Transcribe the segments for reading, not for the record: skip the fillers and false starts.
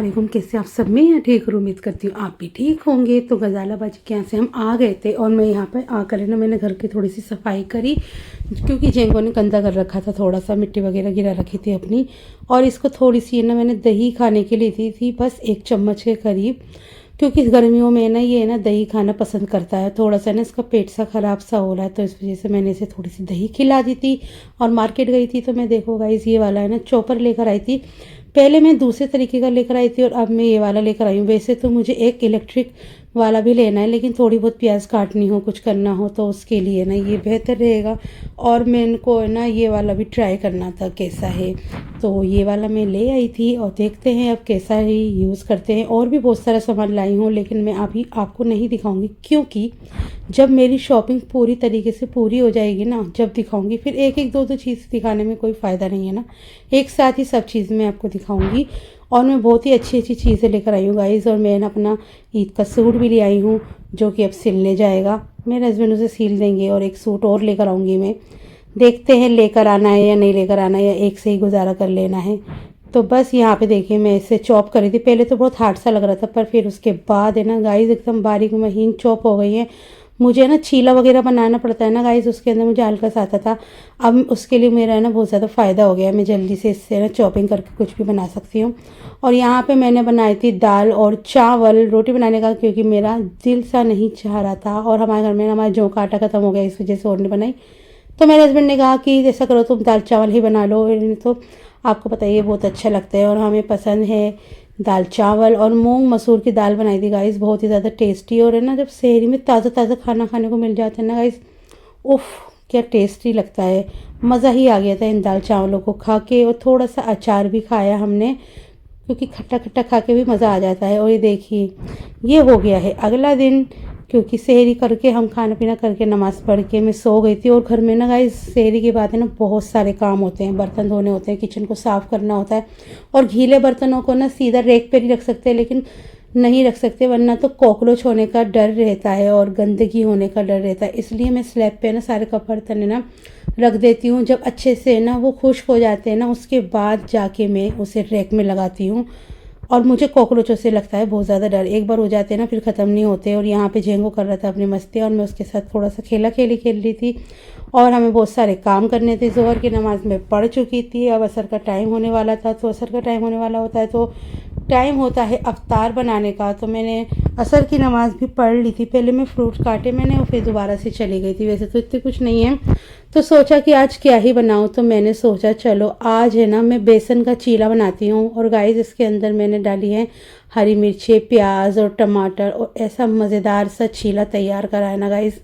वालेकुम। कैसे आप सब? मैं यहाँ ठीक हूँ, उम्मीद करती हूँ आप भी ठीक होंगे। तो गजाला बाजी के यहाँ से हम आ गए थे और मैं यहाँ पे आकर है ना मैंने घर की थोड़ी सी सफाई करी, क्योंकि जेंगो ने गंदा कर रखा था, थोड़ा सा मिट्टी वगैरह गिरा रखी थी अपनी। और इसको थोड़ी सी है ना मैंने दही खाने के लिए दी थी, बस 1 चम्मच के करीब, क्योंकि गर्मियों में ना ये ना दही खाना पसंद करता है। थोड़ा सा ना इसका पेट सा ख़राब सा हो रहा है, तो इस वजह से मैंने इसे थोड़ी सी दही खिला दी थी। और मार्केट गई थी तो मैं देखो गाइस ये वाला है ना चॉपर लेकर आई थी। पहले मैं दूसरे तरीके का लेकर आई थी और अब मैं ये वाला लेकर आई हूँ। वैसे तो मुझे एक इलेक्ट्रिक वाला भी लेना है, लेकिन थोड़ी बहुत प्याज काटनी हो, कुछ करना हो तो उसके लिए ना ये बेहतर रहेगा। और मैं इनको है ना ये वाला भी ट्राई करना था कैसा है, तो ये वाला मैं ले आई थी और देखते हैं अब कैसा ही यूज़ करते हैं। और भी बहुत सारा सामान लाई हूँ, लेकिन मैं अभी आपको नहीं दिखाऊंगी, क्योंकि जब मेरी शॉपिंग पूरी तरीके से पूरी हो जाएगी ना, जब दिखाऊंगी। फिर एक एक दो दो चीज़ दिखाने में कोई फ़ायदा नहीं है ना, एक साथ ही सब चीज़ मैं आपको दिखाऊंगी। और मैं बहुत ही अच्छी अच्छी चीज़ें लेकर आई हूँ गाइज़। और मैं ना अपना ईद का सूट भी ले आई हूँ, जो कि अब सिलने जाएगा। मेरे हस्बैंड उसे सिल देंगे और एक सूट और लेकर आऊँगी मैं। देखते हैं लेकर आना है या नहीं लेकर आना है, या एक से ही गुजारा कर लेना है। तो बस यहाँ पे देखिए मैं इसे चॉप करी थी। पहले तो बहुत हार्ड सा लग रहा था, पर फिर उसके बाद है ना गाइस एकदम बारीक महीन चॉप हो गई है। मुझे ना चीला वगैरह बनाना पड़ता है ना गाइस, उसके अंदर मुझे आलकस आता था। अब उसके लिए मेरा ना बहुत ज़्यादा फ़ायदा हो गया है, मैं जल्दी से इससे ना चॉपिंग करके कुछ भी बना सकती हूँ। और यहाँ पे मैंने बनाई थी दाल और चावल रोटी बनाने का, क्योंकि मेरा दिल सा नहीं चाह रहा था। और हमारे घर में हमारा जौ का आटा ख़त्म हो गया, इस वजह से और नहीं बनाई। तो मेरे हस्बैंड ने कहा कि ऐसा करो तुम दाल चावल ही बना लो। तो आपको पता है ये बहुत अच्छा लगता है और हमें पसंद है दाल चावल। और मूंग मसूर की दाल बनाई थी गाइस, बहुत ही ज़्यादा टेस्टी। और है ना जब शहरी में ताज़ा ताज़ा खाना खाने को मिल जाता है ना गाइस, उफ़ क्या टेस्टी लगता है। मज़ा ही आ गया था इन दाल चावलों को खा के। और थोड़ा सा अचार भी खाया हमने, क्योंकि खट्टा खट्टा खा के भी मज़ा आ जाता है। और ये देखिए ये हो गया है अगला दिन, क्योंकि सेहरी करके हम खाना पीना करके नमाज़ पढ़ के मैं सो गई थी। और घर में ना गाइस सेहरी के बाद है ना बहुत सारे काम होते हैं, बर्तन धोने होते हैं, किचन को साफ़ करना होता है। और गीले बर्तनों को ना सीधा रेक पर ही रख सकते हैं, लेकिन नहीं रख सकते, वरना तो कॉकरोच होने का डर रहता है और गंदगी होने का डर रहता है। इसलिए मैं स्लैब पे ना सारे कप बर्तन है ना रख देती हूँ। जब अच्छे से ना वो खुश्क हो जाते हैं ना, उसके बाद जाके मैं उसे रैक में लगाती हूँ। और मुझे कॉकरोचों से लगता है बहुत ज़्यादा डर, एक बार हो जाते हैं ना फिर ख़त्म नहीं होते। और यहाँ पे जेंगो कर रहा था अपनी मस्ती, और मैं उसके साथ थोड़ा सा खेल रही थी। और हमें बहुत सारे काम करने थे। ज़ोहर की नमाज़ में पढ़ चुकी थी, अब असर का टाइम होने वाला था। तो असर का टाइम होने वाला होता है तो टाइम होता है अफ्तार बनाने का। तो मैंने असर की नमाज़ भी पढ़ ली थी। पहले मैं फ्रूट काटे मैंने और फिर दोबारा से चली गई थी। वैसे तो इतनी कुछ नहीं है, तो सोचा कि आज क्या ही बनाऊं। तो मैंने सोचा चलो आज है ना मैं बेसन का चीला बनाती हूँ। और गाइस इसके अंदर मैंने डाली है हरी मिर्ची, प्याज और टमाटर, और ऐसा मज़ेदार सा चीला तैयार करा है ना गाइस,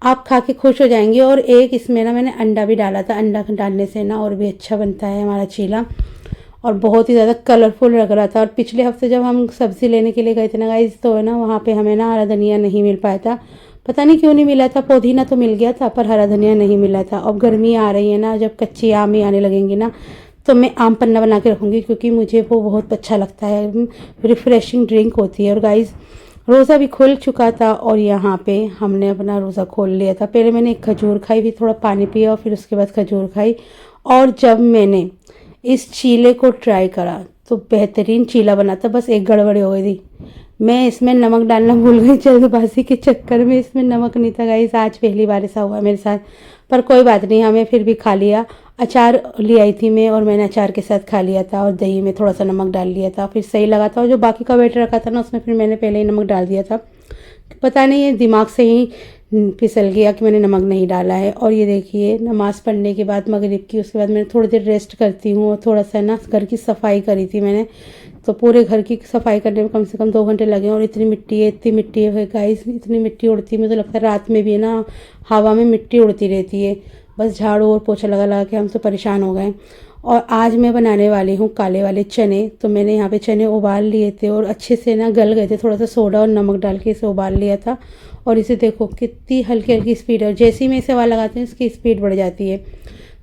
आप खा के खुश हो जाएंगे। और एक इसमें ना मैंने अंडा भी डाला था, अंडा डालने से ना और भी अच्छा बनता है हमारा चीला। और बहुत ही ज़्यादा कलरफुल लग रहा था। और पिछले हफ्ते जब हम सब्ज़ी लेने के लिए गए थे ना गाइस, तो है ना वहाँ पे हमें ना हरा धनिया नहीं मिल पाया था। पता नहीं क्यों नहीं मिला था, पुदीना तो मिल गया था पर हरा धनिया नहीं मिला था। अब गर्मी आ रही है ना, जब कच्चे आम ही आने लगेंगे ना, तो मैं आम पन्ना बना के रखूँगी, क्योंकि मुझे वो बहुत अच्छा लगता है, रिफ़्रेशिंग ड्रिंक होती है। और गाइस रोज़ा भी खुल चुका था और यहाँ पे हमने अपना रोज़ा खोल लिया था। पहले मैंने एक खजूर खाई, फिर थोड़ा पानी पिया और फिर उसके बाद खजूर खाई। और जब मैंने इस चीले को ट्राई करा तो बेहतरीन चीला बना था, बस एक गड़बड़ी हो गई थी, मैं इसमें नमक डालना भूल गई जल्दबाजी के चक्कर में। इसमें नमक नहीं था गाइस, आज पहली बार ऐसा हुआ मेरे साथ, पर कोई बात नहीं, हमें फिर भी खा लिया। अचार ले आई थी मैं और मैंने अचार के साथ खा लिया था, और दही में थोड़ा सा नमक डाल लिया था, फिर सही लगा था। और जो बाकी का बैटर रखा था ना, उसमें फिर मैंने पहले ही नमक डाल दिया था। पता नहीं ये दिमाग से ही फिसल गया कि मैंने नमक नहीं डाला है। और ये देखिए नमाज़ पढ़ने के बाद मगरिब की, उसके बाद मैंने थोड़ी देर रेस्ट करती हूँ। और थोड़ा सा ना घर की सफाई करी थी मैंने, तो पूरे घर की सफाई करने में कम से कम 2 घंटे लगे। और इतनी मिट्टी है गाइस, इतनी मिट्टी उड़ती है, मुझे लगता है रात में भी ना हवा में मिट्टी उड़ती रहती है। बस झाड़ू और पोछा लगा लगा के हम तो परेशान हो गए। और आज मैं बनाने वाली हूँ काले वाले चने। तो मैंने यहाँ पे चने उबाल लिए थे और अच्छे से ना गल गए थे, थोड़ा सा सोडा और नमक डाल के इसे उबाल लिया था। और इसे देखो कितनी हल्की हल्की स्पीड है, और जैसे ही मैं इसे उबाल लगाती हूँ इसकी स्पीड बढ़ जाती है।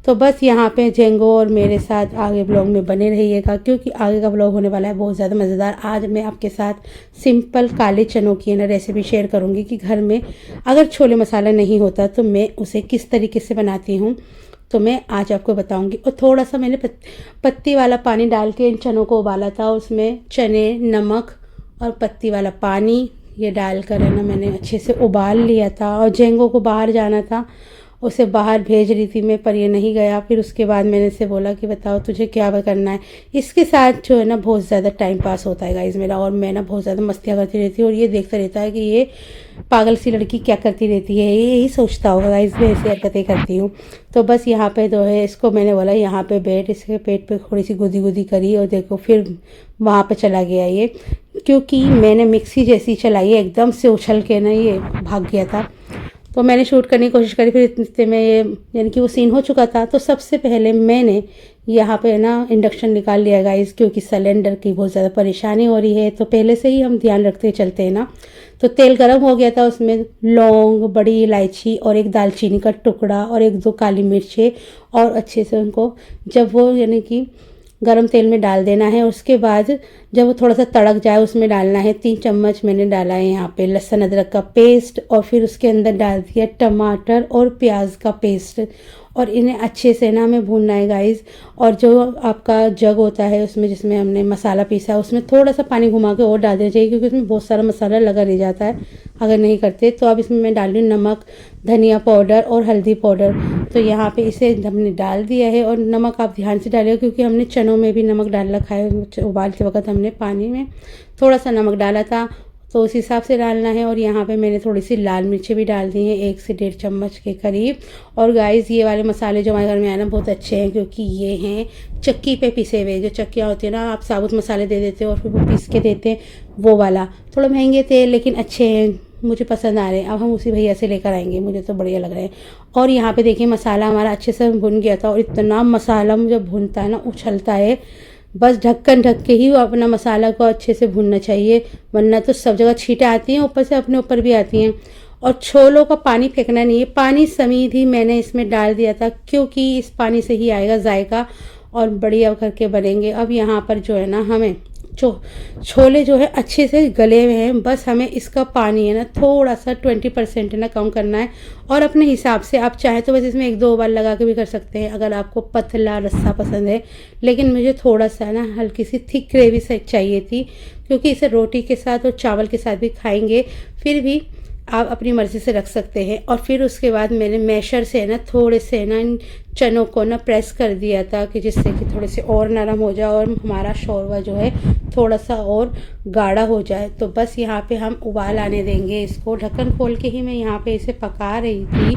तो बस यहाँ पे जेंगो और मेरे साथ आगे ब्लॉग में बने रहिएगा, क्योंकि आगे का ब्लॉग होने वाला है बहुत ज़्यादा मज़ेदार। आज मैं आपके साथ सिंपल काले चनों की ना रेसिपी शेयर करूँगी कि घर में अगर छोले मसाला नहीं होता तो मैं उसे किस तरीके से बनाती हूँ। तो मैं आज आपको बताऊंगी। और थोड़ा सा मैंने पत्ती वाला पानी डाल के इन चनों को उबाला था, उसमें चने, नमक और पत्ती वाला पानी ये डालकर है ना मैंने अच्छे से उबाल लिया था। और जेंगो को बाहर जाना था, उसे बाहर भेज रही थी मैं, पर ये नहीं गया। फिर उसके बाद मैंने इसे बोला कि बताओ तुझे क्या करना है। इसके साथ जो है ना बहुत ज़्यादा टाइम पास होता है गाइज़ मेरा, और मैं ना बहुत ज़्यादा मस्तियाँ करती रहती हूँ और ये देखता रहता है कि ये पागल सी लड़की क्या करती रहती है, ये यही सोचता होगा गाइज़ मैं ऐसी हरकतें करती हूँ। तो बस यहाँ पे जो है इसको मैंने बोला यहाँ पे बैठ, इसके पेट पे थोड़ी सी गुदी गुदी करी और देखो फिर वहाँ पे चला गया ये, क्योंकि मैंने मिक्सी जैसी चलाई है, एकदम से उछल के ना ये भाग गया था। तो मैंने शूट करने की कोशिश करी, फिर इतने में ये यानी कि वो सीन हो चुका था। तो सबसे पहले मैंने यहाँ पे ना इंडक्शन निकाल लिया गाइस, क्योंकि सिलेंडर की बहुत ज़्यादा परेशानी हो रही है। तो पहले से ही हम ध्यान रखते चलते हैं ना। तो तेल गर्म हो गया था, उसमें लौंग, बड़ी इलायची और एक दालचीनी का टुकड़ा और 1-2 काली मिर्चें, और अच्छे से उनको जब वो यानी कि गरम तेल में डाल देना है। उसके बाद जब वो थोड़ा सा तड़क जाए उसमें डालना है 3 चम्मच मैंने डाला है यहाँ पे लहसुन अदरक का पेस्ट, और फिर उसके अंदर डाल दिया टमाटर और प्याज का पेस्ट, और इन्हें अच्छे से ना हमें भूनना है गाइस। और जो आपका जग होता है उसमें जिसमें हमने मसाला पीसा, उसमें थोड़ा सा पानी घुमा के और डाल देना चाहिए, क्योंकि उसमें बहुत सारा मसाला लगा रह जाता है अगर नहीं करते। तो अब इसमें मैं डाल रही हूँ नमक, धनिया पाउडर और हल्दी पाउडर। तो यहाँ पे इसे हमने डाल दिया है, और नमक आप ध्यान से डालिए क्योंकि हमने चनों में भी नमक डाल रखा है। उबालते वक्त हमने पानी में थोड़ा सा नमक डाला था, तो उस हिसाब से डालना है। और यहाँ पे मैंने थोड़ी सी लाल मिर्चें भी डाल दी हैं, 1 से 1.5 चम्मच के करीब। और गाइस ये वाले मसाले जो हमारे घर में आए ना बहुत अच्छे हैं, क्योंकि ये हैं चक्की पे पिसे हुए। जो चक्कियाँ होती है ना, आप साबुत मसाले दे देते हो और फिर वो पीस के देते हैं, वो वाला। थोड़ा महंगे थे लेकिन अच्छे हैं, मुझे पसंद आ रहे हैं। अब हम उसी भैया से लेकर आएंगे, मुझे तो बढ़िया लग रहे हैं। और यहाँ पे देखिए मसाला हमारा अच्छे से भुन गया था, और इतना मसाला जब भुनता है ना उछलता है। बस ढक्कन ढक के ही अपना मसाला को अच्छे से भुनना चाहिए, वरना तो सब जगह छींटें आती हैं, ऊपर से अपने ऊपर भी आती हैं। और छोलों का पानी फेंकना नहीं है, पानी समेत ही मैंने इसमें डाल दिया था, क्योंकि इस पानी से ही आएगा जायका और बढ़िया करके बनेंगे। अब यहाँ पर जो है ना हमें छोले जो है अच्छे से गले हुए हैं, बस हमें इसका पानी है ना थोड़ा सा 20% है ना कम करना है। और अपने हिसाब से आप चाहे तो बस इसमें 1-2 उबाल लगा के भी कर सकते हैं, अगर आपको पतला रस्सा पसंद है। लेकिन मुझे थोड़ा सा ना हल्की सी थिक ग्रेवी से चाहिए थी, क्योंकि इसे रोटी के साथ और चावल के साथ भी खाएंगे। फिर भी आप अपनी मर्ज़ी से रख सकते हैं। और फिर उसके बाद मैंने मैशर से ना थोड़े से ना इन चनों को ना प्रेस कर दिया था, कि जिससे कि थोड़े से और नरम हो जाए और हमारा शोरबा जो है थोड़ा सा और गाढ़ा हो जाए। तो बस यहाँ पे हम उबाल आने देंगे इसको, ढक्कन खोल के ही मैं यहाँ पे इसे पका रही थी।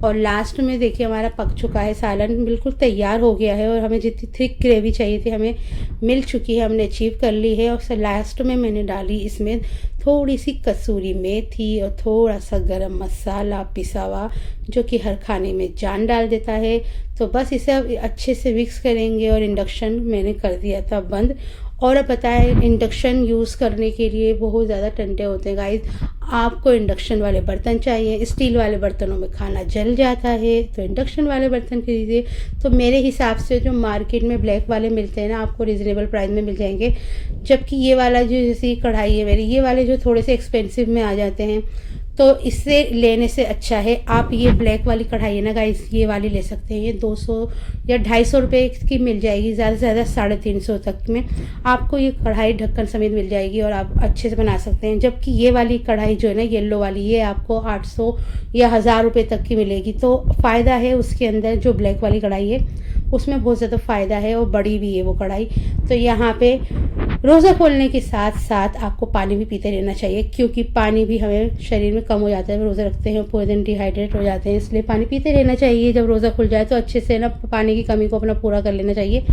और लास्ट में देखिए हमारा पक चुका है, सालन बिल्कुल तैयार हो गया है, और हमें जितनी थिक ग्रेवी चाहिए थी हमें मिल चुकी है, हमने अचीव कर ली है। और लास्ट में मैंने डाली इसमें थोड़ी सी कसूरी मेथी और थोड़ा सा गरम मसाला पिसा हुआ, जो कि हर खाने में जान डाल देता है। तो बस इसे अब अच्छे से मिक्स करेंगे, और इंडक्शन मैंने कर दिया था बंद। और अब बताएं, इंडक्शन यूज़ करने के लिए बहुत ज़्यादा टंटे होते हैं गाइस। आपको इंडक्शन वाले बर्तन चाहिए, स्टील वाले बर्तनों में खाना जल जाता है, तो इंडक्शन वाले बर्तन खरीदिए। तो मेरे हिसाब से जो मार्केट में ब्लैक वाले मिलते हैं ना, आपको रिजनेबल प्राइस में मिल जाएंगे। जबकि ये वाला जो जैसे कढ़ाई है मेरी, ये वाले जो थोड़े से एक्सपेंसिव में आ जाते हैं, तो इससे लेने से अच्छा है आप ये ब्लैक वाली कढ़ाई है ना गाइस, ये वाली ले सकते हैं। ये 200 या 250 रुपये की मिल जाएगी, ज़्यादा से ज़्यादा 350 तक में आपको ये कढ़ाई ढक्कन समेत मिल जाएगी, और आप अच्छे से बना सकते हैं। जबकि ये वाली कढ़ाई जो है ना येलो वाली, ये आपको 800 या 1000 रुपये तक की मिलेगी। तो फ़ायदा है उसके अंदर, जो ब्लैक वाली कढ़ाई है उसमें बहुत ज़्यादा फ़ायदा है, और बड़ी भी है वो कढ़ाई। तो यहाँ पे रोज़ा खोलने के साथ साथ आपको पानी भी पीते रहना चाहिए, क्योंकि पानी भी हमें शरीर में कम हो जाता है, रोज़ा रखते हैं पूरे दिन डिहाइड्रेट हो जाते हैं, इसलिए पानी पीते रहना चाहिए। जब रोज़ा खुल जाए तो अच्छे से ना पानी की कमी को अपना पूरा कर लेना चाहिए।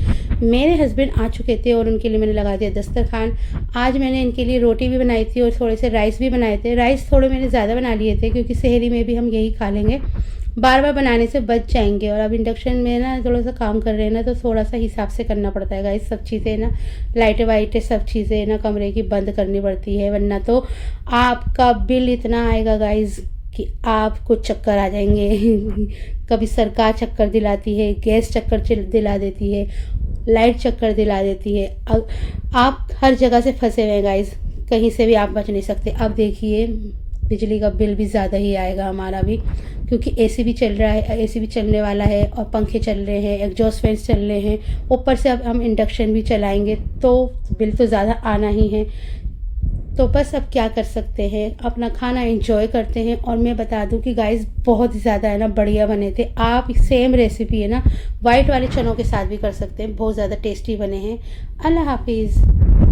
मेरे हस्बैंड आ चुके थे और उनके लिए मैंने लगा दिया दस्तरखान। आज मैंने इनके लिए रोटी भी बनाई थी और थोड़े से राइस भी बनाए थे। राइस थोड़े मैंने ज़्यादा बना लिए थे, क्योंकि सहरी में भी हम यही खा लेंगे, बार बार बनाने से बच जाएंगे। और अब इंडक्शन में ना थोड़ा सा काम कर रहे हैं ना, तो थोड़ा सा हिसाब से करना पड़ता है गाइस। सब चीज़ें ना लाइटें वाइटें सब चीज़ें ना कमरे की बंद करनी पड़ती है, वरना तो आपका बिल इतना आएगा गाइस कि आपको चक्कर आ जाएंगे। कभी सरकार चक्कर दिलाती है, गैस चक्कर दिला देती है, लाइट चक्कर दिला देती है। आप हर जगह से फंसे हुए हैं गाइस, कहीं से भी आप बच नहीं सकते। अब देखिए बिजली का बिल भी ज़्यादा ही आएगा हमारा भी, क्योंकि एसी भी चल रहा है, एसी भी चलने वाला है और पंखे चल रहे हैं, एग्जॉस्ट फैंस चल रहे हैं, ऊपर से अब हम इंडक्शन भी चलाएंगे तो बिल तो ज़्यादा आना ही है। तो बस अब क्या कर सकते हैं, अपना खाना एंजॉय करते हैं। और मैं बता दूं कि गाइस बहुत ही ज़्यादा है ना बढ़िया बने थे। आप सेम रेसिपी है ना वाइट वाले चनों के साथ भी कर सकते हैं, बहुत ज़्यादा टेस्टी बने हैं। अल्लाह हाफिज़।